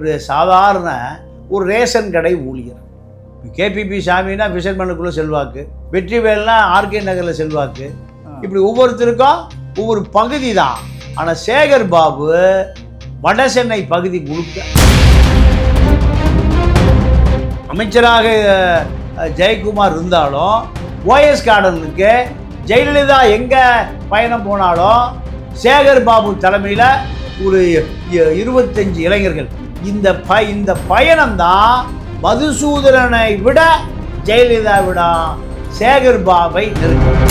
இவர் சாதாரண ஒரு ரேஷன் கடை ஊழியர். கேபிபி சாமின்னா ஃபிஷர்மேனுக்குள்ளே செல்வாக்கு, வெற்றிவேல்னா ஆர்கே நகரில் செல்வாக்கு. இப்படி ஒவ்வொருத்தருக்கும் ஒவ்வொரு பகுதி தான். ஆனால் சேகர் பாபு வட சென்னை பகுதி முழுக்க அமைச்சராக ஜெயக்குமார் இருந்தாலும் ஓஎஸ் கார்டனுக்கு ஜெயலலிதா எங்கே பயணம் போனாலும் சேகர் பாபு தலைமையில் ஒரு 25 இளைஞர்கள். இந்த பயணம்தான் மதுசூதனனை விட ஜெயலலிதா விட சேகர் பாபை நெருங்கும்.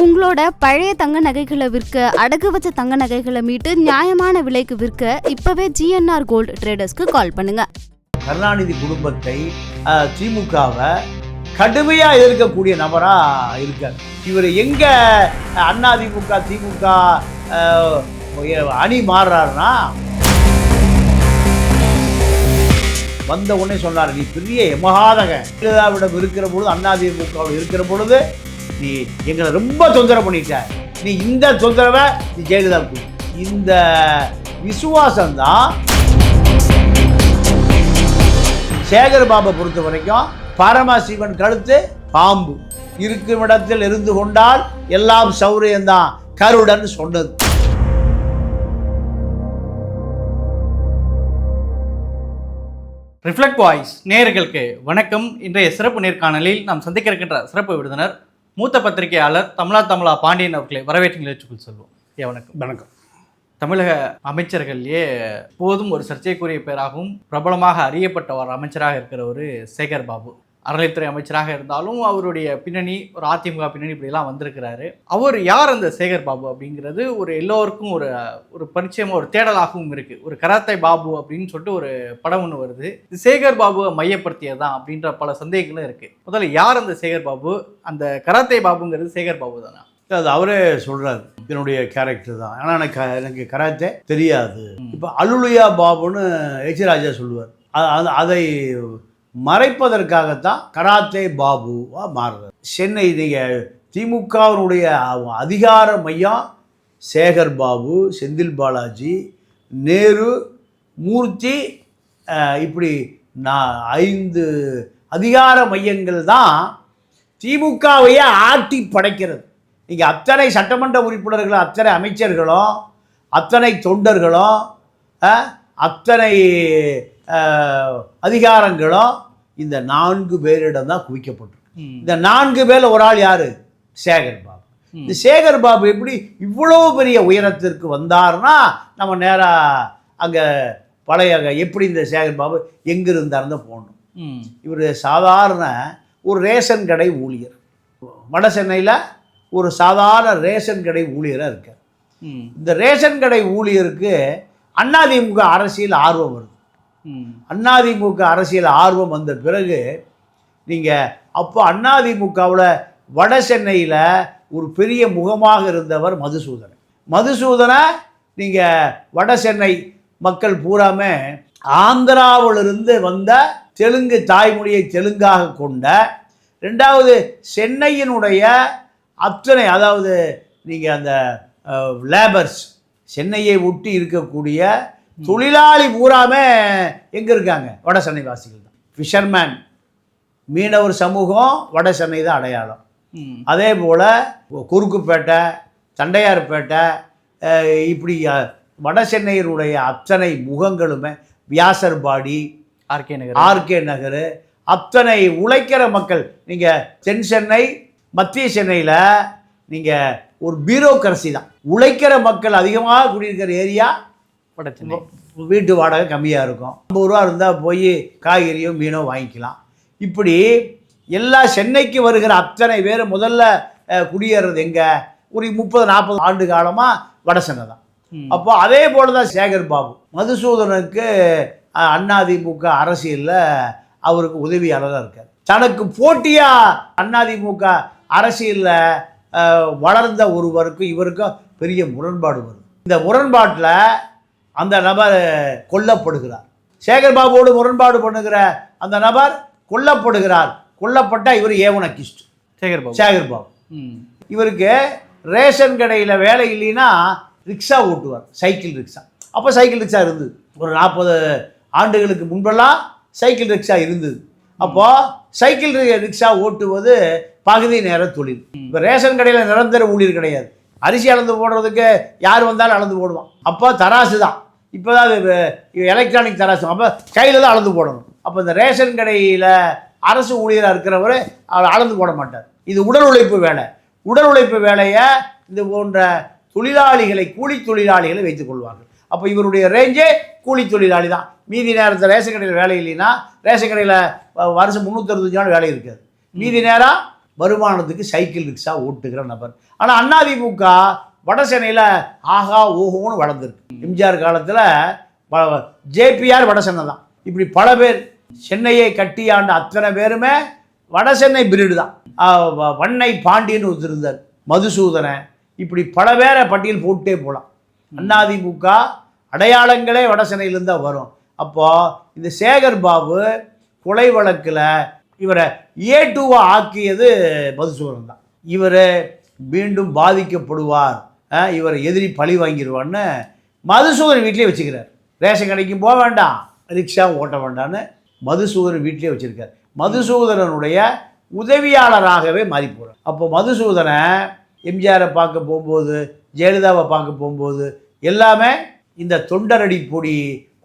உங்களோட பழைய தங்க நகைகளை விற்க, அடகு வச்ச தங்க நகைகளை மீட்டு நியாயமான விலைக்கு விற்க இப்பவே ஜிஎன்ஆர் கோல்டு ட்ரேடர்ஸ்க்கு கால் பண்ணுங்க. கருணாநிதி குடும்பத்தை, திமுகவை கடுமையா எதிர்க்கக்கூடிய நபரா இருக்கார். இவர் எங்க அதிமுக திமுக அணி மாறுறாருன்னா, வந்த உடனே சொன்னார், நீ பெரிய எமகாதக ஜெயலலிதாவிடம் இருக்கிற பொழுது, அதிமுகவில் இருக்கிற பொழுது நீ எங்களை ரொம்ப தொந்தரவு பண்ணிட்ட, நீ இந்த தொந்தரவை நீ ஜெயலலிதா. இந்த விசுவாசம்தான் சேகர் பாபை பொறுத்த வரைக்கும் பரமசிவன் கழுத்து பாம்பு இருக்கும் இடத்தில் இருந்து கொண்டால் எல்லாம் சௌரியம்தான் கருடன் சொன்னது. ரிஃப்ளெக்ட் வாய்ஸ் நேயர்களுக்கு வணக்கம். இன்றைய சிறப்பு நேர்காணலில் நாம் சந்திக்க இருக்கின்ற சிறப்பு விருந்தினர் மூத்த பத்திரிகையாளர் தமிழா பாண்டியன் அவர்களை வரவேற்று நிகழ்ச்சிக்குள் சொல்வோம். வணக்கம். வணக்கம். தமிழக அமைச்சர்கள்லேயே எப்போதும் ஒரு சர்ச்சைக்குரிய பேராகவும் பிரபலமாக அறியப்பட்ட ஒரு அமைச்சராக இருக்கிற ஒரு சேகர் பாபு. அறநிலைத்துறை அமைச்சராக இருந்தாலும் அவருடைய பின்னணி ஒரு அதிமுக பின்னணி இப்படிலாம் வந்திருக்கிறாரு. அவர் யார் அந்த சேகர் பாபு அப்படிங்கிறது ஒரு எல்லோருக்கும் ஒரு பரிச்சயமாக ஒரு தேடலாகவும் இருக்குது. ஒரு கராத்தே பாபு அப்படின்னு சொல்லிட்டு ஒரு படம் ஒன்று வருது. இது சேகர் பாபுவை மையப்படுத்தியதான் அப்படின்ற பல சந்தேகங்களும் இருக்குது. முதல்ல யார் அந்த சேகர் பாபு? அந்த கராத்தே பாபுங்கிறது சேகர் பாபு தானே? அது அவரே சொல்றாரு, என்னுடைய கேரக்டர் தான். ஆனால் எனக்கு கராத்தே தெரியாது. இப்போ அலுலுயா பாபுன்னு எச் ராஜா சொல்லுவார். அதை மறைப்பதற்காகத்தான் கராத்தே பாபுவா மாறுறார். சென்னை திமுகவினுடைய அதிகார மையம் சேகர் பாபு, செந்தில் பாலாஜி, நேரு, மூர்த்தி, இப்படி 5 அதிகார மையங்கள் தான் திமுகவையே ஆட்டி படைக்கிறது. இங்கே அத்தனை சட்டமன்ற உறுப்பினர்களும், அத்தனை அமைச்சர்களும், அத்தனை தொண்டர்களும், அத்தனை அதிகாரங்களும் இந்த 4 பேரிடம் தான் குவிக்கப்பட்டிருக்கு. இந்த 4 பேரில் ஒரு ஆள் யாரு? சேகர் பாபு. இந்த சேகர் பாபு எப்படி இவ்வளோ பெரிய உயரத்திற்கு வந்தார்னா, நம்ம நேராக அங்கே பழைய எப்படி இந்த சேகர் பாபு எங்கே இருந்தார்னு போகணும். இவர் சாதாரண ஒரு ரேஷன் கடை ஊழியர். வட சென்னையில் ஒரு சாதாரண ரேஷன் கடை ஊழியராக இருக்கார். இந்த ரேஷன் கடை ஊழியருக்கு அதிமுக அரசியல் ஆர்வம் வருது. அதிமுக அரசியல் ஆர்வம் வந்த பிறகு நீங்கள் அப்போ அதிமுகவில் வட சென்னையில் ஒரு பெரிய முகமாக இருந்தவர் மதுசூதனை நீங்கள் வட சென்னை மக்கள் பூராமே ஆந்திராவிலிருந்து வந்த தெலுங்கு தாய்மொழியை தெலுங்காக கொண்ட, 2வது சென்னையினுடைய அத்தனை, அதாவது நீங்கள் அந்த லேபர்ஸ், சென்னையை ஒட்டி இருக்கக்கூடிய தொழிலாளி பூராமே எங்கே இருக்காங்க? வட சென்னை வாசிகள் தான். ஃபிஷர்மேன், மீனவர் சமூகம் வட சென்னை தான் அடையாளம். அதே போல் குறுக்குப்பேட்டை, தண்டையார்பேட்டை, இப்படி வட சென்னையினுடைய அத்தனை முகங்களுமே, வியாசர்பாடி, ஆர்கே நகர், அத்தனை உழைக்கிற மக்கள். நீங்கள் தென் சென்னை, மத்திய சென்னையில் நீங்கள் ஒரு பியூரோக்ரசி தான். உழைக்கிற மக்கள் அதிகமாக குடியிருக்கிற ஏரியா வட சென்னை. வீட்டு வாடகை கம்மியாக இருக்கும். 50 ரூபா இருந்தால் போய் காய்கறியோ மீனோ வாங்கிக்கலாம். இப்படி எல்லா சென்னைக்கு வருகிற அத்தனை பேர் முதல்ல குடியேறது எங்கே? ஒரு 30-40 ஆண்டு காலமாக வட சென்னை தான். அப்போ அதே போல் தான் சேகர் பாபு மதுசூதனுக்கு அதிமுக அரசியலில் அவருக்கு உதவியாளராக இருக்கார். தனக்கு போட்டியாக அதிமுக அரசியலில் வளர்ந்த ஒருவருக்கும் இவருக்கும் பெரிய முரண்பாடு வரும். இந்த முரண்பாட்டில் அந்த நபர் கொல்லப்படுகிறார். சேகர் பாபுவோடு முரண்பாடு பண்ணுகிற அந்த நபர் கொல்லப்படுகிறார். கொல்லப்பட்டால் இவர் ஏவனக்கிஸ்ட் சேகர் பாபு. இவருக்கு ரேஷன் கடையில் வேலை இல்லைன்னா ரிக்ஷா ஓட்டுவார், சைக்கிள் ரிக்ஷா. அப்போ சைக்கிள் ரிக்ஷா இருந்தது. ஒரு 40 ஆண்டுகளுக்கு முன்பெல்லாம் சைக்கிள் ரிக்ஷா இருந்தது. அப்போது சைக்கிள் ரிக்ஷா ஓட்டுவது பகுதி நேர தொழில். இப்போ ரேஷன் கடையில் நிரந்தர ஊழியர் கிடையாது. அரிசி அளந்து போடுறதுக்கு யார் வந்தாலும் அளந்து போடுவான். அப்போ தராசு தான். இப்போ தான் அது எலக்ட்ரானிக் தராசு. அப்போ கையில் தான் அளந்து போடணும். அப்போ இந்த ரேஷன் கடையில் அரசு ஊழியராக இருக்கிறவர் அளந்து போட மாட்டார். இது உடல் உழைப்பு வேலை. உடல் உழைப்பு வேலையை இது போன்ற தொழிலாளிகளை, கூலி தொழிலாளிகளை வைத்துக் கொள்வார்கள். அப்போ இவருடைய ரேஞ்சே கூலி தொழிலாளி தான். மீதி நேரத்தில் ரேஷன் கடையில் வேலை இல்லைன்னா ரேஷன் கடையில் வருஷம் 365 நாள் வேலை இருக்காது. மீதி நேரம் வருமானத்துக்கு சைக்கிள் ரிக்ஷா ஓட்டுகிற நபர். ஆனால் அதிமுக வட சென்னையில் ஆகா ஓஹோன்னு வளர்ந்துருக்கு. எம்ஜிஆர் காலத்தில் ஜேபிஆர் வட சென்னை தான். இப்படி பல பேர் சென்னையை கட்டியாண்ட அத்தனை பேருமே வட சென்னை பிரீடு தான். வண்ணை பாண்டியன்னு ஒருத்தர், மதுசூதனை, இப்படி பல பேரை பட்டியல் போட்டே போகலாம். அதிமுக அடையாளங்களே வட சென்னையிலேருந்து தான் வரும். அப்போது இந்த சேகர் பாபு கொலை வழக்கில் இவரை A2வா ஆக்கியது மதுசூதனன் தான். இவர் மீண்டும் பாதிக்கப்படுவார், இவரை எதிரி பழி வாங்கிடுவான்னு மதுசூதனன் வீட்டிலே வச்சுக்கிறார். ரேஷன் கடைக்கும் போக வேண்டாம், ரிக்ஷா ஓட்ட வேண்டான்னு மதுசூதனன் வீட்டிலே வச்சுருக்கார். மதுசூதனனுடைய உதவியாளராகவே மாறி போகிறார். அப்போ மதுசூதனை எம்ஜிஆரை பார்க்க போகும்போது, ஜெயலலிதாவை பார்க்க போகும்போது எல்லாமே இந்த தொண்டரடி பொடி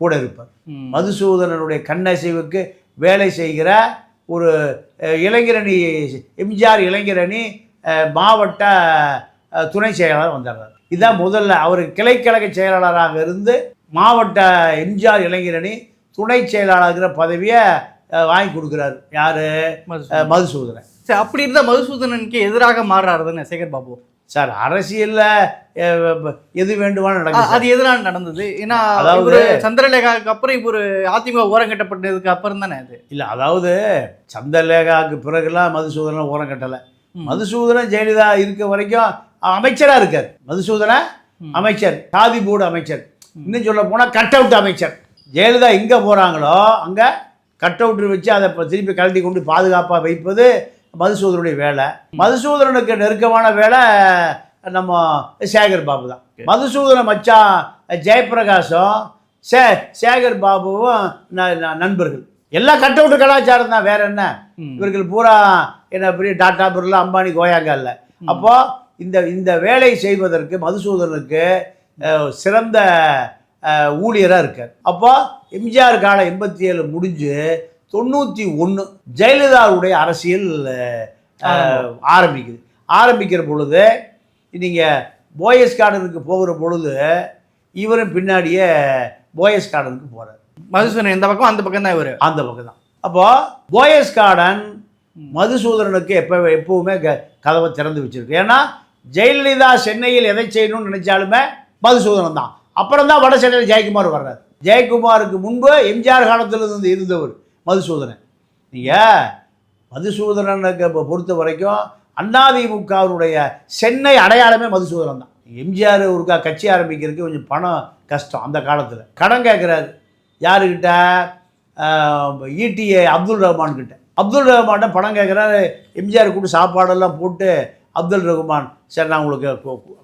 கூட இருப்பார். மதுசூதனனுடைய கண்ணசைவுக்கு வேலை செய்கிற ஒரு இளைஞரணி, எம்ஜிஆர் இளைஞரணி மாவட்ட துணை செயலாளர் வந்தார். இதுதான் முதல்ல அவர் கிளைக்கழக செயலாளராக இருந்து மாவட்ட எம்ஜிஆர் இளைஞரணி துணை செயலாளர்கிற பதவியை வாங்கி கொடுக்குறாரு. யார்? மதுசூதனன். சார், அப்படி இருந்தால் மதுசூதனனுக்கு எதிராக மாறுறாரு தானே சேகர் பாபு சார்? அரசியலில் எது வேண்டுமானு நடக்குது. அது எதனால நடந்தது? ஏன்னா அதாவது சந்திரலேகாவுக்கு அப்புறம் இவர் அதிமுக ஓரம் கட்டப்பட்டதுக்கு அப்புறம் தானே அது. இல்லை, அதாவது சந்திரலேகாவுக்கு பிறகுலாம் மதுசூதனன் ஓரம் கட்டலை. மதுசூதனன் ஜெயலலிதா இருக்க வரைக்கும் அமைச்சராக இருக்கார். மதுசூதனன் அமைச்சர், சாதி போர்டு அமைச்சர், இன்னும் சொல்ல போனால் கட் அவுட் அமைச்சர். ஜெயலலிதா எங்கே போகிறாங்களோ அங்கே கட் அவுட்ரு வச்சு அதை திருப்பி கழட்டி கொண்டு பாதுகாப்பாக வைப்பது மதுசூதனுடைய வேலை. மதுசூதனனுக்கு நெருக்கமான வேலை நம்ம சேகர் பாபு தான். மதுசூதன மச்சான் ஜெயபிரகாஷும் சேகர் பாபுவும் நண்பர்கள். எல்லாம் கட் அவுட்டு கலாச்சாரம் தான், வேற என்ன. இவர்கள் பூரா என்ன பெரிய டாட்டா பிர்லா, அம்பானி, கோயாங்க இல்லை. அப்போ இந்த வேலை செய்வதற்கு மதுசூதனுக்கு சிறந்த ஊழியராக இருக்கார். அப்போ எம்ஜிஆர் காலம் 87 முடிஞ்சு 91 ஜெயலலிதாவுடைய அரசியல் ஆரம்பிக்கிற பொழுது நீங்கள் போயஸ் கார்டனுக்கு போகிற பொழுது இவரும் பின்னாடியே போயஸ் கார்டனுக்கு போகிறார். மதுசூதனன் இந்த பக்கம், அந்த பக்கம் தான் இவர், அந்த பக்கம் தான். அப்போது போயஸ் கார்டன் மதுசூதனனுக்கு எப்பவுமே கதவை திறந்து வச்சிருக்கு. ஏன்னா ஜெயலலிதா சென்னையில் எதை செய்யணும்னு நினைச்சாலுமே மதுசூதனன் தான். அப்புறம் தான் வட சென்னையில் ஜெயக்குமார் வர்றார். ஜெயக்குமாருக்கு முன்பு எம்ஜிஆர் காலத்திலிருந்து இருந்தவர் மதுசூதனன். நீங்கள் மதுசூதனனுக்கு பொறுத்த வரைக்கும் அதிமுகவுடைய சென்னை அடையாளமே மதுசூதனன் தான். எம்ஜிஆர் ஒருக்கா கட்சி ஆரம்பிக்கிறதுக்கு கொஞ்சம் பணம் கஷ்டம். அந்த காலத்தில் கடன் கேட்குறாரு. யாருக்கிட்ட? ETA அப்துல் ரஹ்மான் கிட்ட. அப்துல் ரஹ்மான்கிட்ட பணம் கேட்குறாரு. எம்ஜிஆர் கூட சாப்பாடெல்லாம் போட்டு அப்துல் ரஹ்மான், சரி நான் உங்களுக்கு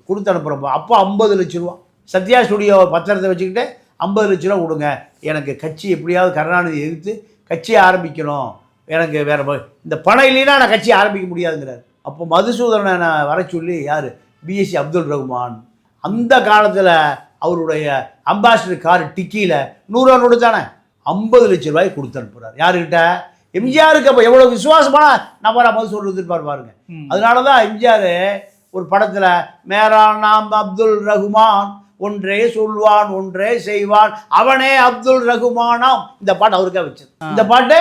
கொடுத்து அனுப்புகிறப்போ அப்போ 50 லட்ச ரூபா சத்யா ஸ்டுடியோ பத்திரத்தை வச்சுக்கிட்டு 50 லட்ச ரூபா கொடுங்க, எனக்கு கட்சி எப்படியாவது கருணாநிதி எதிர்த்து கட்சியை ஆரம்பிக்கணும், எனக்கு வேறு இந்த பணம் இல்லைன்னா நான் கட்சி ஆரம்பிக்க முடியாதுங்கிறார். அப்போ மதுசூதனனை நான் வர சொல்லி யார்? BSc அப்துல் ரஹ்மான். அந்த காலத்தில் அவருடைய அம்பாசிடர் கார் டிக்கியில் 100 ரூபா நோட்டு தானே 50 லட்ச ரூபாய் கொடுத்து அனுப்புகிறார். யாருக்கிட்ட? எம்ஜிஆருக்கு. அப்போ எவ்வளோ விசுவாசமான நபராக மதுசூதனன் இருந்திருப்பார் பாருங்க. அதனால தான் எம்ஜிஆர் ஒரு படத்தில் மேரா நாம் அப்துல் ரஹ்மான், ஒன்றே சொல்வான் ஒன்றே செய்வான் அவனே அப்துல் ரஹ்மானாம், இந்த பாட்டு அவருக்காக வச்சது. இந்த பாட்டு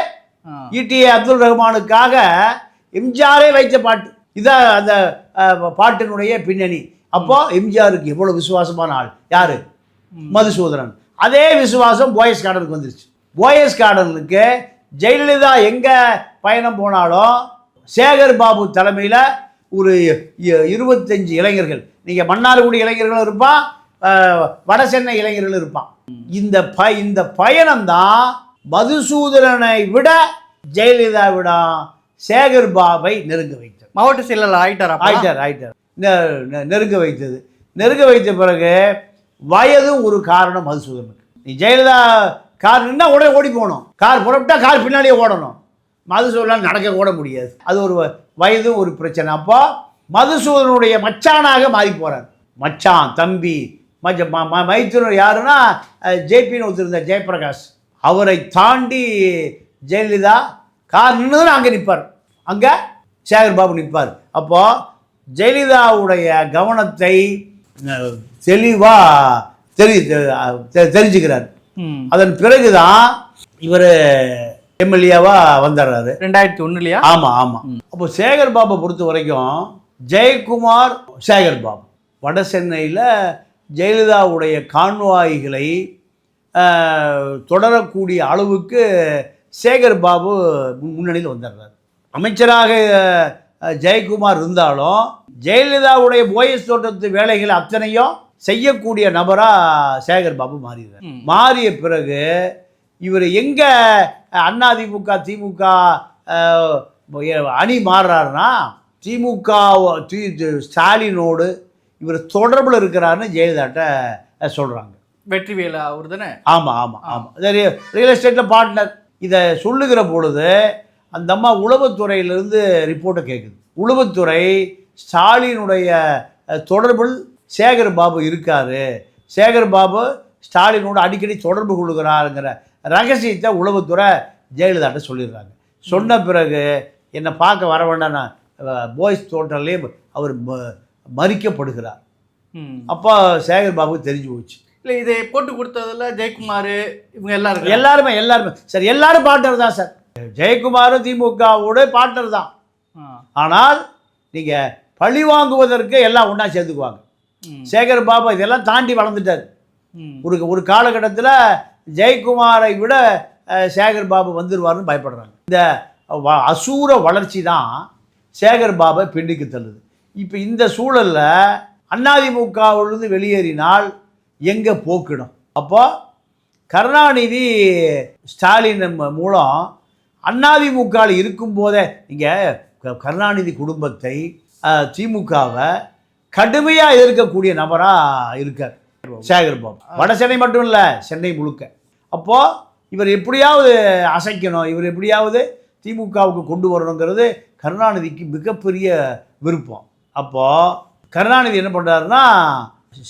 ETA அப்துல் ரஹ்மானுக்காக எம்ஜிஆரே வைத்த பாட்டு. இதான் அந்த பாட்டினுடைய பின்னணி. அப்போ எம்ஜிஆருக்கு எவ்வளோ விசுவாசமான ஆள் யார்? மதுசூதனன். அதே விசுவாசம் போயஸ் கார்டனுக்கு வந்துருச்சு. போயஸ் கார்டனுக்கு ஜெயலலிதா எங்கே பயணம் போனாலும் சேகர் பாபு தலைமையில் ஒரு 25 இளைஞர்கள், நீங்கள் மன்னார்குடி இளைஞர்களும் இருப்பான், வட சென்னை இளைஞர்களும் இருப்பான். இந்த பயணம்தான் மதுசூதனனை விட ஜெயலலிதா விட சேகர் பாபை நெருங்க வைத்தது. மாவட்ட செயலாளர் ஆயிட்டார். நெருங்க வைத்தது. நெருங்க வைத்த பிறகு வயதும் ஒரு காரணம் மதுசூதனுக்கு. நீ ஜெயலலிதா கார் நின்னா உடனே ஓடி போகணும், கார் புறப்பட்டா கார் பின்னாடியே ஓடணும். மதுசூதனால் நடக்க கூட முடியாது. அது ஒரு வயதும் ஒரு பிரச்சனை. அப்போ மதுசூதனுடைய மச்சானாக மாறி போகிறார். மச்சான் தம்பி மைத்துனர் யாருன்னா ஜேபின்னு ஒருத்தர் ஜெயபிரகாஷ். அவரை தாண்டி ஜெயலலிதா கார் நின்றுதான் அங்கே நிற்பார், அங்கே சேகர் பாபு நிற்பார். அப்போ ஜெயலலிதாவுடைய கவனத்தை தெளிவாக தெரிஞ்சுக்கிறார். அதன் பிறகுதான் இவர் எம்எல்ஏவா வந்துடுறாரு 2001. ஆமாம் ஆமாம். அப்போ சேகர் பாபை பொறுத்த வரைக்கும் ஜெயக்குமார் சேகர் பாபு வட சென்னையில் ஜெயலலிதாவுடைய கான்வாய்களை தொடரக்கூடிய அளவுக்கு சேகர் பாபு முன்னணியில் வந்துடுறார். அமைச்சராக ஜெயக்குமார் இருந்தாலும் ஜெயலலிதாவுடைய போயஸ் தோட்டத்து வேலைகளை அத்தனையும் செய்யக்கூடிய நபராக சேகர் பாபு மாறிடுறார். மாறிய பிறகு இவர் எங்கே அதிமுக திமுக அணி மாறுறாருன்னா திமுக ஸ்டாலினோடு இவர் தொடர்பில் இருக்கிறாருன்னு ஜெயலலிதாட்ட சொல்கிறாங்க. வெற்றிவேலு அவர் தானே? ஆமாம் ஆமாம் ஆமாம். சரி, ரியல் எஸ்டேட்டில் பார்ட்னர். இதை சொல்லுகிற பொழுது அந்த அம்மா உளவுத்துறையிலிருந்து ரிப்போர்ட்டை கேட்குது. உளவுத்துறை ஸ்டாலினுடைய தொடர்பில் சேகர் பாபு இருக்காரு, சேகர் பாபு ஸ்டாலினோடு அடிக்கடி தொடர்பு கொள்கிறாருங்கிற ரகசியத்தை உளவுத்துறை ஜெயலலிதாட்ட சொல்லிடுறாங்க. சொன்ன பிறகு என்னை பார்க்க வர வேண்டாம், நான் போய்ஸ் தோட்டல்லே அவர் மறிக்கப்படுகிறார். அப்போ சேகர் பாபுக்கு தெரிஞ்சு போச்சு. இல்லை, இதை போட்டு கொடுத்ததில் ஜெயக்குமார் இவங்க எல்லாருமே சார் எல்லாரும் பார்ட்னர் தான் சார். ஜெயக்குமாரும் திமுகவோட பார்ட்னர் தான். ஆனால் நீங்கள் பழி வாங்குவதற்கு எல்லாம் ஒன்றா சேர்த்துக்குவாங்க. சேகர் பாபு இதெல்லாம் தாண்டி வளர்ந்துட்டார். ஒரு காலகட்டத்தில் ஜெயக்குமாரை விட சேகர் பாபு வந்துடுவார்னு பயப்படுறாங்க. இந்த அசூர வளர்ச்சி தான் சேகர் பாபை பின்னுக்கு தள்ளுது. இப்போ இந்த சூழலில் அதிமுகவிலிருந்து வெளியேறினால் எங்கே போக்கிடும்? அப்போ கருணாநிதி ஸ்டாலின் மூலம் அதிமுகவில் இருக்கும்போதே நீங்கள் கருணாநிதி குடும்பத்தை திமுகவை கடுமையாக எதிர்க்கக்கூடிய நபராக இருக்கார் சேகர் பாபு. வட சென்னை மட்டும் இல்லை, சென்னை முழுக்க. அப்போது இவர் எப்படியாவது அசைக்கணும், இவர் எப்படியாவது திமுகவுக்கு கொண்டு வரணுங்கிறது கருணாநிதிக்கு மிகப்பெரிய விருப்பம். அப்போது கருணாநிதி என்ன பண்ணுறாருன்னா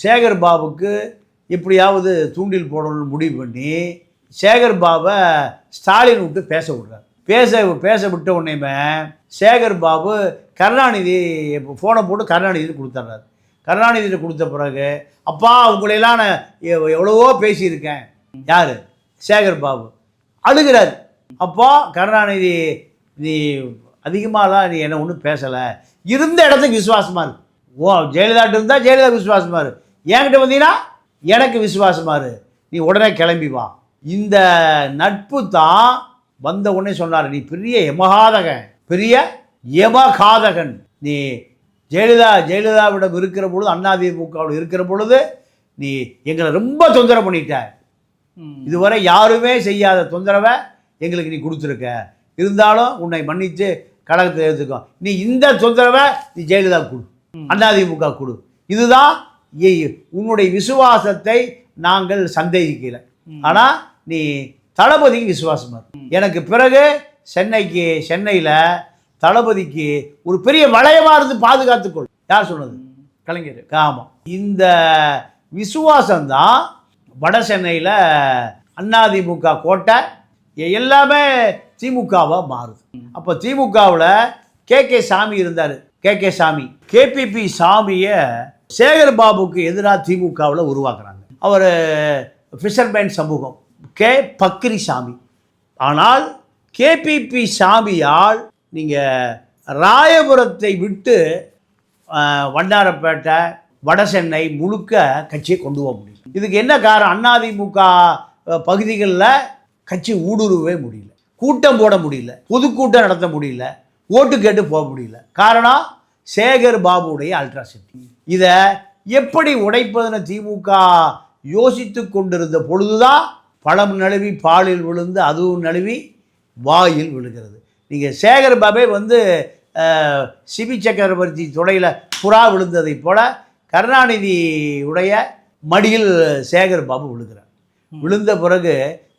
சேகர் பாபுக்கு எப்படியாவது தூண்டில் போடணும்னு முடிவு பண்ணி சேகர் பாபை ஸ்டாலின் விட்டு பேச விடுறார். பேச விட்ட உடனேமே சேகர் பாபு கருணாநிதி ஃபோனை போட்டு கருணாநிதிட்டு கொடுத்துட்றாரு. கருணாநிதிட்டு கொடுத்த பிறகு அப்பா உங்களையெல்லாம் நான் எவ்வளவோ பேசியிருக்கேன். யார்? சேகர் பாபு அழுகிறார். அப்போ கருணாநிதி நீ அதிகமாகலாம் நீ என்ன ஒன்றும் பேசலை, இருந்த இடத்துக்கு விசுவாசமாக இருக்கு. ஜெயலலிதாட்டு இருந்தால் ஜெயலலிதா விசுவாசமாக இரு, என்கிட்ட வந்தீங்கன்னா எனக்கு விசுவாசமாக இரு, நீ உடனே கிளம்பி வா. இந்த நட்பு தான் வந்த உடனே சொன்னார், நீ பெரிய யமகாதகன், நீ ஜெயலலிதாவிடம் இருக்கிற பொழுது அதிமுகவில் இருக்கிற பொழுது நீ எங்களை ரொம்ப தொந்தரவு பண்ணிட்ட, இதுவரை யாருமே செய்யாத தொந்தரவை எங்களுக்கு நீ கொடுத்துருக்க, இருந்தாலும் உன்னை மன்னித்து கழகத்தை எடுத்துக்கோ, நீ இந்த தொந்தரவை நீ ஜெயலலிதா கொடு, அதிமுக கொடு, இதுதான் உன்னுடைய விசுவாசத்தை நாங்கள் சந்தேகிக்கல, ஆனால் நீ தளபதிக்கு விசுவாசமாக இருக்கு. எனக்கு பிறகு சென்னையில் தளபதிக்கு ஒரு பெரிய வளையமாக இருந்து பாதுகாத்துக்கொள். யார் சொன்னது? கலைஞர். ஆமாம். இந்த விசுவாசம்தான் வட சென்னையில் அதிமுக கோட்டை எல்லாமே திமுகவாக மாறுது. அப்போ திமுகவில் கே சாமி இருந்தார். கே சாமி, கேபிபி சாமியை சேகர் பாபுக்கு எதிராக திமுகவில் உருவாக்குறாங்க. அவர் ஃபிஷர்மேன் சமூகம் பக்ரி சாமி. ஆனால் கேபிபி சாமியால் நீங்கள் ராயபுரத்தை விட்டு வண்ணாரப்பேட்டை வட சென்னை முழுக்க கட்சியை கொண்டு போக முடியும். இதுக்கு என்ன காரணம்? அதிமுக பகுதிகளில் கட்சி ஊடுருவவே முடியல, கூட்டம் போட முடியல, பொதுக்கூட்டம் நடத்த முடியல, ஓட்டு கேட்டு போக முடியல. காரணம் சேகர் பாபுடைய அல்ட்ராசிட்டி. இதை எப்படி உடைப்பதுன்னு திமுக யோசித்து கொண்டிருந்த பொழுதுதான் பழம் நழுவி பாலில் விழுந்து அதுவும் நழுவி வாயில் விழுகிறது. நீங்கள் சேகர் பாபே சிபி சக்கரவர்த்தி தொடையில் புறா விழுந்ததை போல கருணாநிதியுடைய மடியில் சேகர் பாபு விழுகிறார். விழுந்த பிறகு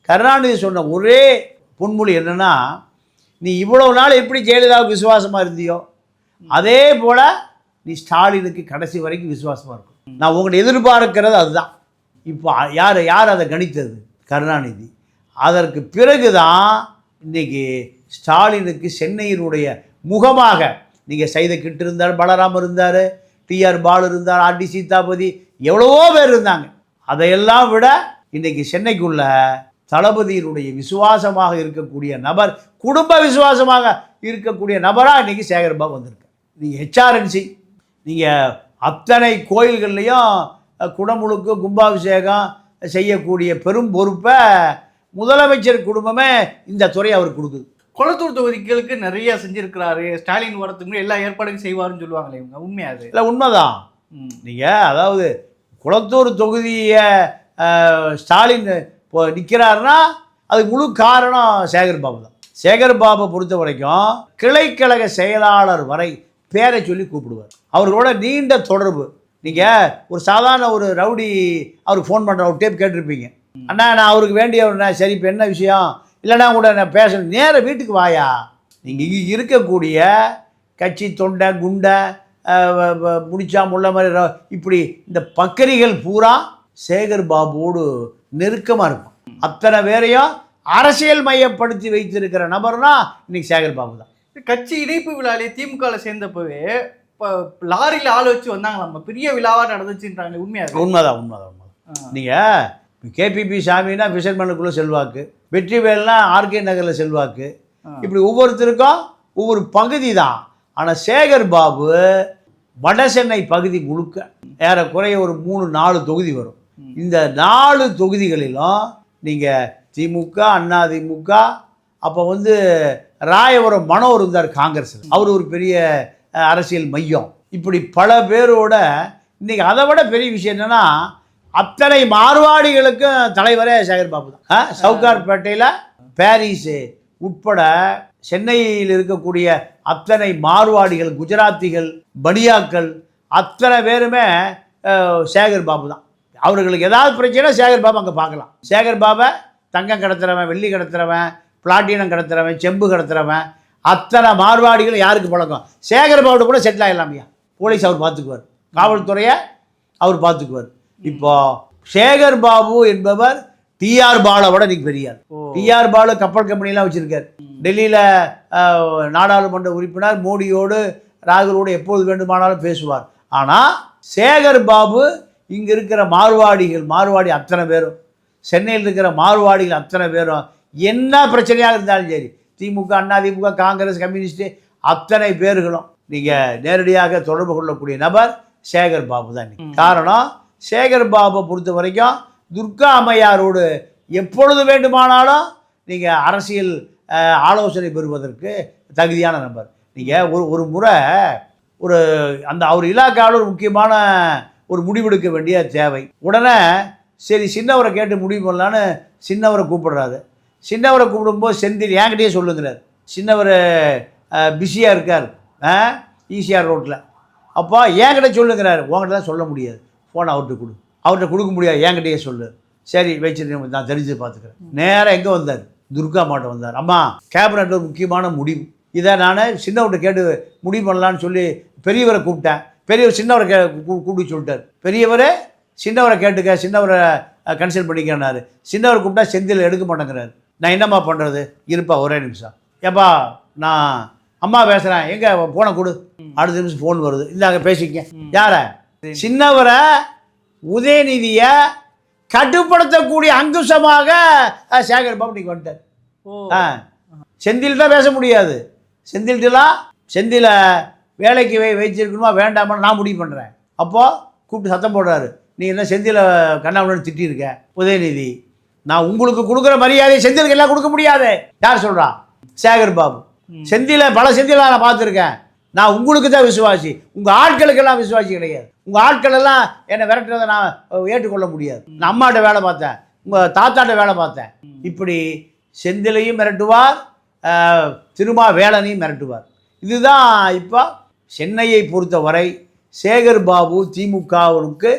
கருணாநிதி சொன்ன ஒரே பொன்மொழி என்னன்னா, நீ இவ்வளவு நாள் எப்படி ஜெயலலிதாவுக்கு விசுவாசமாக இருந்தியோ அதே போல் நீ ஸ்டாலினுக்கு கடைசி வரைக்கும் விசுவாசமாக இருக்கும். நான் உங்கள்கிட்ட எதிர்பார்க்கிறது அதுதான். இப்போ யார் அதை கணித்தது? கருணாநிதி. அதற்கு பிறகு தான் இன்றைக்கி ஸ்டாலினுக்கு சென்னையினுடைய முகமாக நீங்கள் சைதக்கிட்டு இருந்தார், பலராம் இருந்தார், டிஆர் பாலு இருந்தார், ஆர்டி சீதாபதி, எவ்வளவோ பேர் இருந்தாங்க. அதையெல்லாம் விட இன்றைக்கி சென்னைக்குள்ள தளபதியினுடைய விசுவாசமாக இருக்கக்கூடிய நபர், குடும்ப விசுவாசமாக இருக்கக்கூடிய நபராக இன்றைக்கி சேகர்பாபு வந்திருக்கு. நீங்கள் ஹெச்ஆர்என்சி, நீங்கள் அத்தனை கோயில்கள்லையும் குடமுழுக்கு கும்பாபிஷேகம் செய்யக்கூடிய பெரும் பொறுப்பை முதலமைச்சர் குடும்பமே இந்த துறை அவர் கொடுக்குது. கொளத்தூர் தொகுதிகளுக்கு நிறைய செஞ்சிருக்கிறாரு, ஸ்டாலின் வரத்துக்கு முன்னாடி எல்லா ஏற்பாடுகளும் செய்வாருன்னு சொல்லுவாங்களே, இவங்க உண்மையாது இல்லை? உண்மைதான். நீங்கள் அதாவது குளத்தூர் தொகுதியை ஸ்டாலின் இப்போ நிற்கிறாருன்னா அதுக்கு முழு காரணம் சேகர்பாபு தான். சேகர்பாபை பொறுத்த வரைக்கும் கிளைக்கழக செயலாளர் வரை பேரை சொல்லி கூப்பிடுவார். அவர்களோட நீண்ட தொடர்பு. நீங்கள் ஒரு சாதாரண ஒரு ரவுடி அவருக்கு ஃபோன் பண்ணுற ஒரு டேப் கேட்டிருப்பீங்க. அண்ணா நான் அவருக்கு வேண்டியவர்ண்ணா, சரி இப்போ என்ன விஷயம், இல்லைனா கூட நான் பேசணும், நேர வீட்டுக்கு வாயா. நீங்கள் இங்கே இருக்கக்கூடிய கட்சி தொண்டை குண்டை முடிச்சா முள்ள மாதிரி இப்படி இந்த பக்கரிகள் பூரா சேகர்பாபுவோடு நெருக்கமாக இருக்கும். அத்தனை பேரையும் அரசியல் மையப்படுத்தி வைத்திருக்கிற நபர்னா இன்னைக்கு சேகர்பாபு தான். கட்சி இணைப்பு விழாலே திமுகவில் சேர்ந்தப்பவே இப்போ லாரியில் ஆள் வச்சு வந்தாங்க, நம்ம பெரிய விழாவாக நடந்துச்சுன்றாங்க, உண்மையாக? உண்மைதான். நீங்கள் கேபிபி சாமின்னா ஃபிஷர்மேனுக்குள்ளே செல்வாக்கு, வெற்றிவேல்னா ஆர்கே நகரில் செல்வாக்கு, இப்படி ஒவ்வொருத்தருக்கும் ஒவ்வொரு பகுதி தான். ஆனால் சேகர்பாபு வட சென்னை பகுதி முழுக்க ஏறக்குறைய ஒரு 3-4 தொகுதி வரும். இந்த 4 தொகுதிகளிலும் நீங்கள் திமுக, அதிமுக, அப்போ ராயபுரம் மனோ இருந்தார் காங்கிரஸில், அவர் ஒரு பெரிய அரசியல் மையம், இப்படி பல பேரோட இன்றைக்கி. அதை விட பெரிய விஷயம் என்னென்னா, அத்தனை மார்வாடிகளுக்கும் தலைவரே சேகர்பாபு தான். சவுகார்பேட்டையில் பாரிஸு உட்பட சென்னையில் இருக்கக்கூடிய அத்தனை மார்வாடிகள், குஜராத்திகள், பனியாக்கள் அத்தனை பேருமே சேகர்பாபு தான். அவர்களுக்கு ஏதாவது பிரச்சனை சேகர்பாபு அங்கே பார்க்கலாம். சேகர்பாபை தங்கம் கடத்துறவன், வெள்ளி கடத்துறவன், பிளாட்டினம் கடத்துறவன், செம்பு கடத்துறவன் அத்தனை மார்வாடிகள் யாருக்கு பழக்கம்? சேகர்பாபு கூட செட்டில் ஆகிடலாமையா. போலீஸ் அவர் பார்த்துக்குவார், காவல்துறையை அவர் பார்த்துக்குவார். இப்போ சேகர்பாபு என்பவர் டிஆர் பாலை விட இன்னைக்கு பெரியார். டிஆர் பாலு கப்பல் கம்பெனிலாம் வச்சுருக்கார். டெல்லியில் நாடாளுமன்ற உறுப்பினர், மோடியோடு ராகுலோடு எப்போது வேண்டுமானாலும் பேசுவார். ஆனால் சேகர்பாபு இங்கே இருக்கிற மார்வாடி அத்தனை பேரும், சென்னையில் இருக்கிற மார்வாடிகள் அத்தனை பேரும் என்ன பிரச்சனையாக இருந்தாலும் சரி, திமுக, அதிமுக, காங்கிரஸ், கம்யூனிஸ்ட்டு அத்தனை பேர்களும் நீங்கள் நேரடியாக தொடர்பு கொள்ளக்கூடிய நபர் சேகர்பாபு தான். காரணம், சேகர்பாபை பொறுத்த வரைக்கும் துர்கா அம்மையாரோடு எப்பொழுது வேண்டுமானாலும் நீங்கள் அரசியல் ஆலோசனை பெறுவதற்கு தகுதியான நபர். நீங்கள் ஒரு முறை அவர் இலாக்காவில் ஒரு முக்கியமான ஒரு முடிவெடுக்க வேண்டிய தேவை. உடனே சரி சின்னவரை கேட்டு முடிவு பண்ணலான்னு சின்னவரை கூப்பிடுறாரு. சின்னவரை கூப்பிடும்போது செந்தில் என்கிட்டயே சொல்லுங்கிறார். சின்னவர் பிஸியாக இருக்கார் ஈசிஆர் ரோட்டில். அப்போ என்கிட்ட சொல்லுங்கிறாரு. உங்கள்கிட்ட தான் சொல்ல முடியாது, ஃபோன் அவர்கிட்ட கொடுக்க முடியாது, என்கிட்டயே சொல்லு. சரி வச்சுட்டு நான் தெரிஞ்சு பார்த்துக்கிறேன். நேராக எங்கே வந்தார்? துர்கா மாட்ட வந்தார். அம்மா கேபினெட்டில் ஒரு முக்கியமான முடிவு, இதை நான் சின்னவர்கிட்ட கேட்டு முடிவு பண்ணலான்னு சொல்லி பெரியவரை கூப்பிட்டேன். பெரியவர் சின்னவரை கூப்பிட்டு சொல்லிட்டார். பெரியவர் சின்னவரை கேட்டுக்க, சின்னவரை கன்சல்ட் பண்ணிக்கிறாரு. சின்னவரை கூப்பிட்டா செந்தில் எடுக்க மாட்டேங்கிறாரு. நான் என்னம்மா பண்ணுறது? இருப்பா ஒரே நிமிஷம். ஏப்பா நான் அம்மா பேசுகிறேன், எங்கே ஃபோனை கொடு. அடுத்த நிமிஷம் ஃபோன் வருது, இந்தாங்க பேசிக்க. யார? சின்னவரை உதயநிதியை கட்டுப்படுத்தக்கூடிய அங்குசமாக சேகர்பாபு இன்னைக்கு வந்துட்டார். செந்தில் தான் பேச முடியாது. செந்தில வேலைக்கு வச்சிருக்கணுமா வேண்டாமா நான் முடிவு பண்ணுறேன். அப்போது கூப்பிட்டு சத்தம் போடுறாரு, நீ என்ன செந்தில கண்ணாமூலன்னு திட்டிருக்க? உதயநிதி, நான் உங்களுக்கு கொடுக்குற மரியாதை செந்திலுக்கு எல்லாம் கொடுக்க முடியாது. யார் சொல்கிறா? சேகர்பாபு. பல செந்தில நான் பார்த்துருக்கேன். நான் உங்களுக்கு தான் விசுவாசி, உங்கள் ஆட்களுக்கெல்லாம் விசுவாசி கிடையாது. உங்கள் ஆட்கள் எல்லாம் என்னை விரட்டுறதை நான் ஏற்றுக்கொள்ள முடியாது. நான் அம்மாட்ட வேலை பார்த்தேன், உங்கள் தாத்தாட்ட வேலை பார்த்தேன். இப்படி செந்திலையும் மிரட்டுவார், திருமாவேலனையும் மிரட்டுவார். இதுதான் இப்போ சென்னையை பொறுத்தவரை சேகர்பாபு திமுகவுக்கு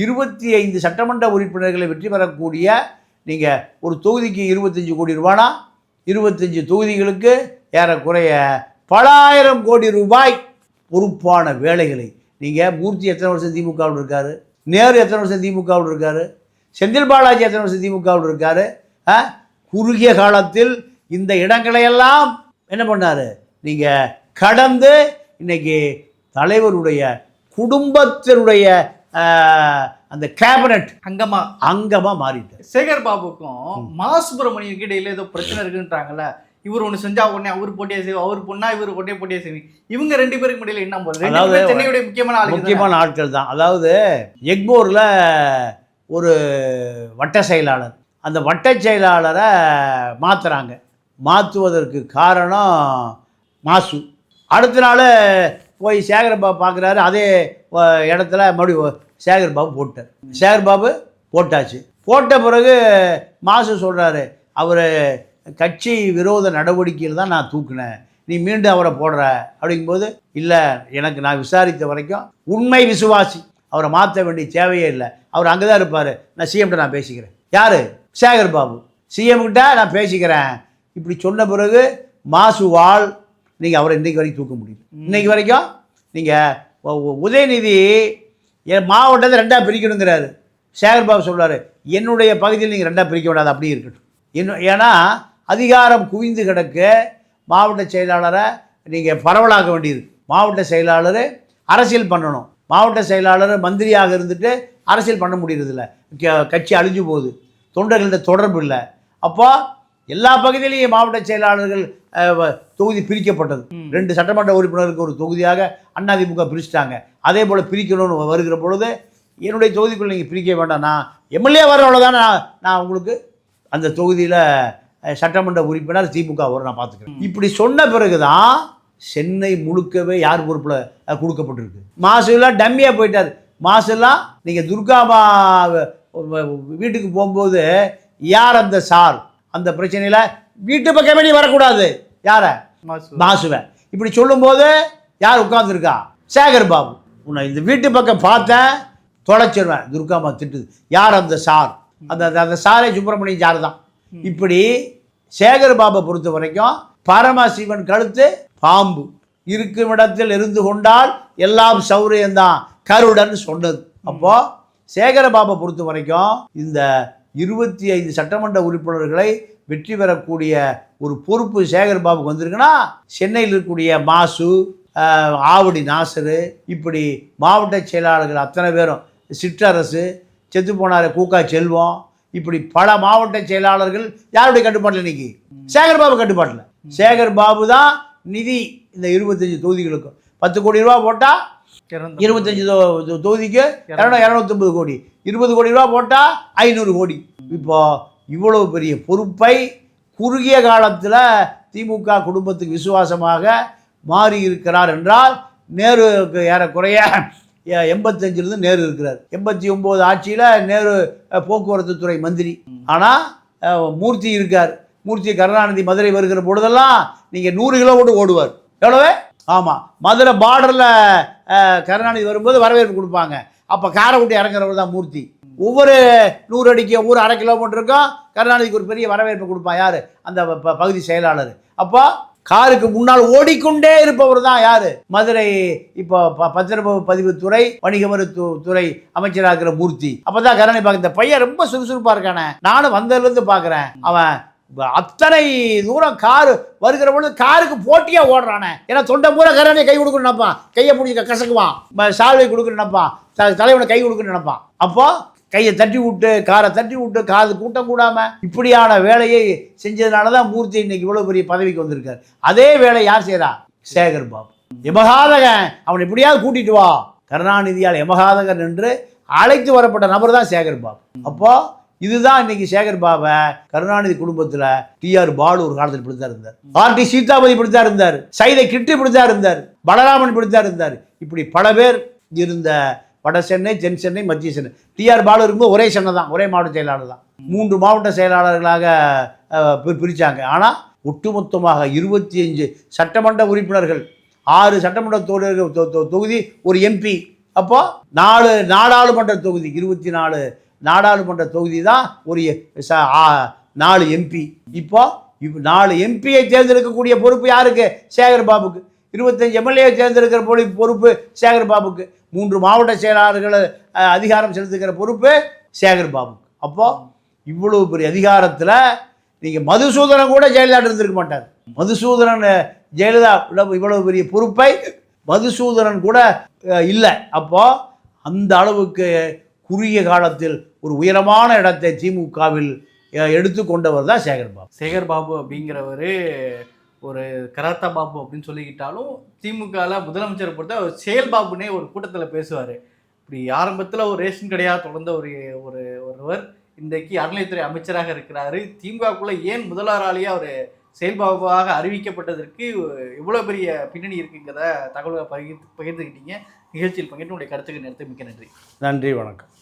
25 சட்டமன்ற உறுப்பினர்களை வெற்றி பெறக்கூடிய நீங்கள் ஒரு தொகுதிக்கு 25 கோடி ரூபானா 25 தொகுதிகளுக்கு ஏறக்குறைய பல ஆயிரம் கோடி ரூபாய் பொறுப்பான வேலைகளை நீங்கள் மூர்த்தி எத்தனை வருஷம் திமுகவில் இருக்காரு, நேரு எத்தனை வருஷம் திமுகவில் இருக்காரு, செந்தில் பாலாஜி எத்தனை வருஷம் திமுகவில் இருக்காரு. குறுகிய காலத்தில் இந்த இடங்களையெல்லாம் என்ன பண்ணார், நீங்கள் கடந்து இன்னைக்கு தலைவருடைய குடும்பத்தினுடைய அந்த கேபினட் அங்கமா மாறிட்டார். சேகர் பாபுக்கும் மா சுப்பிரமணியனுக்கு இடையில ஏதோ பிரச்சனை இருக்குன்றாங்கல்ல, இவர் ஒன்று செஞ்சா உடனே அவர் போட்டியா செய்வோம், அவர் பொண்ணா இவர் போட்டியா செய்வீங்க, இவங்க 2 பேருக்கு இடையில என்ன போறது? அதாவது சென்னையுடைய முக்கியமான ஆட்கள் தான். அதாவது எக்மோரில் ஒரு வட்ட செயலாளர், அந்த வட்ட செயலாளரை மாற்றுறாங்க. மாற்றுவதற்கு காரணம் மாசு. அடுத்த நாள் போய் சேகர்பாபு பார்க்குறாரு, அதே இடத்துல மறுபடியும் சேகர்பாபு போட்டார். சேகர்பாபு போட்டாச்சு. போட்ட பிறகு மாசு சொல்கிறாரு, அவர் கட்சி விரோத நடவடிக்கையில் தான் நான் தூக்குனேன், நீ மீண்டும் அவரை போடுற அப்படிங்கும்போது, இல்லை எனக்கு நான் விசாரித்த வரைக்கும் உண்மை விசுவாசி, அவரை மாற்ற வேண்டிய தேவையே இல்லை, அவர் அங்கே தான் இருப்பார், நான் சிஎம்கிட்ட நான் பேசிக்கிறேன். யார்? சேகர்பாபு. சிஎம்கிட்ட நான் பேசிக்கிறேன் இப்படி சொன்ன பிறகு மாசுவால் நீங்கள் அவரை இன்றைக்கு வரைக்கும் தூக்க முடியும். இன்றைக்கு வரைக்கும் நீங்கள் உதயநிதி என் மாவட்டத்தை 2ஆக பிரிக்கணுங்கிறாரு. சேகர்பாபு சொல்கிறார், என்னுடைய பகுதியில் நீங்கள் 2ஆக பிரிக்க வேண்டாது, அப்படியே இருக்கட்டும். ஏன்னா அதிகாரம் குவிந்து கிடக்க மாவட்ட செயலாளரை நீங்கள் பரவலாக்க வேண்டியது. மாவட்ட செயலாளர் அரசியல் பண்ணணும். மாவட்ட செயலாளர் மந்திரியாக இருந்துட்டு அரசியல் பண்ண முடியறதில்ல, கட்சி அழிஞ்சு போகுது, தொண்டர்கள்ட்ட தொடர்பு இல்லை. அப்போ எல்லா பகுதியிலையும் மாவட்ட செயலாளர்கள் தொகுதி பிரிக்கப்பட்டது. 2 சட்டமன்ற உறுப்பினருக்கு ஒரு தொகுதியாக அதிமுக பிரிச்சுட்டாங்க. அதே போல் பிரிக்கணும்னு வருகிற பொழுது என்னுடைய தொகுதிக்குள்ளே நீங்கள் பிரிக்க வேண்டாம், நான் எம்எல்ஏ வரவளோ தான் நான் உங்களுக்கு அந்த தொகுதியில் சட்டமன்ற உறுப்பினர் திமுக வரும், நான் பார்த்துக்கிறேன். இப்படி சொன்ன பிறகு தான் சென்னை முழுக்கவே யார் பொறுப்பில் கொடுக்கப்பட்டிருக்கு. மாசுலாம் டம்மியாக போயிட்டார். மாசுலாம் நீங்கள் துர்காமா வீட்டுக்கு போகும்போது யார் அந்த சார் அந்த பிரச்சனையில் வீட்டு பக்கமே நீ வரக்கூடாது, யாரை? மாசுவை. இப்படி சொல்லும்போது யார் உட்கார்ந்துருக்கா? சேகர்பாபு. உன்னை இந்த வீட்டு பக்கம் பார்த்தேன் தொலைச்சிருவேன், துர்காமா திட்டுது. யார் அந்த சார்? அந்த சாரே சுப்பிரமணியம் சார் தான். இப்படி சேகர்பாபை பொறுத்த வரைக்கும் பரமசிவன் கழுத்து பாம்பு, இருக்கும் இடத்தில் இருந்து கொண்டால் எல்லாம் சௌரியம்தான் கருடன் சொன்னது. அப்போ சேகர்பாபை பொறுத்த வரைக்கும் இந்த 25 சட்டமன்ற உறுப்பினர்களை வெற்றி பெறக்கூடிய ஒரு பொறுப்பு சேகர்பாபுக்கு வந்திருக்குன்னா, சென்னையில் இருக்கக்கூடிய மாசு, ஆவடி நாசரு, இப்படி மாவட்ட செயலாளர்கள் அத்தனை பேரும், சிற்றரசு, செத்து போனார் கூக்கா செல்வம், இப்படி பல மாவட்ட செயலாளர்கள் யாருடைய கட்டுப்பாட்டில் இன்னைக்கு? சேகர்பாபு கட்டுப்பாட்டில். சேகர்பாபு தான் நிதி இந்த 25 தொகுதிகளுக்கும் 10 கோடி ரூபா போட்டால் 25 தொகுதிக்கு 250 கோடி, 20 கோடி ரூபா போட்டால் 500 கோடி. இப்போ இவ்வளவு பெரிய பொறுப்பை குறுகிய காலத்தில் திமுக குடும்பத்துக்கு விசுவாசமாக மாறி இருக்கிறார் என்றால், நேருக்கு ஏறக்குறைய 85 நேரு இருக்கிறார். 89 ஆட்சியில் நேரு போக்குவரத்து துறை மந்திரி. ஆனால் மூர்த்தி இருக்கார். மூர்த்தி கருணாநிதி மதுரை வருகிற பொழுதெல்லாம் நீங்கள் 100 கிலோமீட்டர் ஓடுவார். எவ்வளவு? ஆமாம், மதுரை பார்டரில் கருணாநிதி வரும்போது வரவேற்பு கொடுப்பாங்க. அப்போ காரை விட்டு இறங்குறவர் தான் மூர்த்தி. ஒவ்வொரு 100 அடிக்கு ஒவ்வொரு 1/2 கிலோமீட்டருக்கும் கருணாநிதிக்கு ஒரு பெரிய வரவேற்பு கொடுப்பான். யார்? அந்த பகுதி செயலாளர். அப்போ காருக்கு முன்னால் ஓடிக்கொண்டே இருப்பவர் தான் யார்? மதுரை இப்போ பத்திரப்பதிவுத்துறை வணிக துறை அமைச்சராக இருக்கிற மூர்த்தி. அப்போ தான் கருணாநிதி பார்க்க, இந்த பையன் ரொம்ப சுறுசுறுப்பாக இருக்கானே, நானும் வந்ததுலேருந்து பார்க்குறேன், அவன் அத்தனை தூரம் காரு வருகிற பொழுது காருக்கு போட்டியாக ஓடுறானே, ஏன்னா தொண்டை பூரா கருணாநிதி கை கொடுக்கணும்னு நினைப்பான், கையை பிடிச்சி கசக்குவான், சால்வை கொடுக்குன்னு நினைப்பான், தலைவனை கை கொடுக்குன்னு நினைப்பான். அப்போ கையை தட்டி விட்டு காரை தட்டி விட்டு காது கூட்டம் கூடாமல் இப்படியான வேலையை செஞ்சதுனால தான் மூர்த்தி இன்னைக்கு இவ்வளோ பெரிய பதவிக்கு வந்திருக்காரு. அதே வேலை யார் செய்கிறா? சேகர்பாபு. எமகாதகன், அவனை எப்படியாவது கூட்டிட்டு வா, கருணாநிதியால் எமகாதகன் என்று அழைத்து வரப்பட்ட நபர் தான் சேகர்பாபு. அப்போ இதுதான் இன்னைக்கு சேகர்பாபை கருணாநிதி குடும்பத்தில் டிஆர் பாலு ஒரு காலத்தில் இப்படித்தான் இருந்தார், ஆர்டி சீதாபதி இப்படித்தான் இருந்தார், சைதை கிட்டு இப்படித்தான் இருந்தார், பலராமன் இப்படித்தான் இருந்தார். இப்படி பல பேர் இருந்த வட சென்னை, தென் சென்னை, மத்திய சென்னை. டிஆர் பாலு இருக்கும்போது ஒரே சென்னை தான், ஒரே மாவட்ட செயலாளர் தான். 3 மாவட்ட செயலாளர்களாக பிரித்தாங்க. ஆனால் ஒட்டுமொத்தமாக 25 சட்டமன்ற உறுப்பினர்கள், 6 சட்டமன்ற தொகுதி, ஒரு எம்பி, அப்போ 4 நாடாளுமன்ற தொகுதி 24 நாடாளுமன்ற தொகுதி தான் ஒரு 4 எம்பி. இப்போ 4 எம்பியை தேர்ந்தெடுக்கக்கூடிய பொறுப்பு யாருக்கு? சேகர் பாபுக்கு. 25 எம்எல்ஏ தேர்ந்தெடுக்கிற பொறுப்பு சேகர் பாபுக்கு. 3 மாவட்ட செயலாளர்களை அதிகாரம் செலுத்துகிற பொறுப்பு சேகர் பாபுக்கு. அப்போ இவ்வளவு பெரிய அதிகாரத்தில் நீங்கள் மதுசூதனன் கூட ஜெயலலிதா இருந்திருக்க மாட்டார். மதுசூதனன் ஜெயலலிதா இவ்வளவு பெரிய பொறுப்பை மதுசூதனன் கூட இல்லை. அப்போ அந்த அளவுக்கு குறுகிய காலத்தில் ஒரு உயரமான இடத்தை திமுகவில் எடுத்து கொண்டவர் தான் சேகர் பாபு. சேகர் பாபு அப்படிங்கிறவர் ஒரு கராத்தா பாபு அப்படின்னு சொல்லிக்கிட்டாலும் திமுகவில் முதலமைச்சரை பொறுத்த ஒரு செயல் பாபுனே ஒரு கூட்டத்தில் பேசுவார். இப்படி ஆரம்பத்தில் ஒரு ரேஷன் கடையாக தொடர்ந்த ஒருவர் இன்றைக்கு அறநிலையத்துறை அமைச்சராக இருக்கிறாரு. திமுகக்குள்ளே ஏன் முதல்வராலேயே அவர் செயல்பாபாக அறிவிக்கப்பட்டதற்கு எவ்வளோ பெரிய பின்னணி இருக்குங்கிறத தகவல்களை பகிர்ந்துக்கிட்டீங்க. நிகழ்ச்சியில் பங்கேற்று உங்களுடைய கருத்துக்கு நேரத்தை மிக்க நன்றி. நன்றி, வணக்கம்.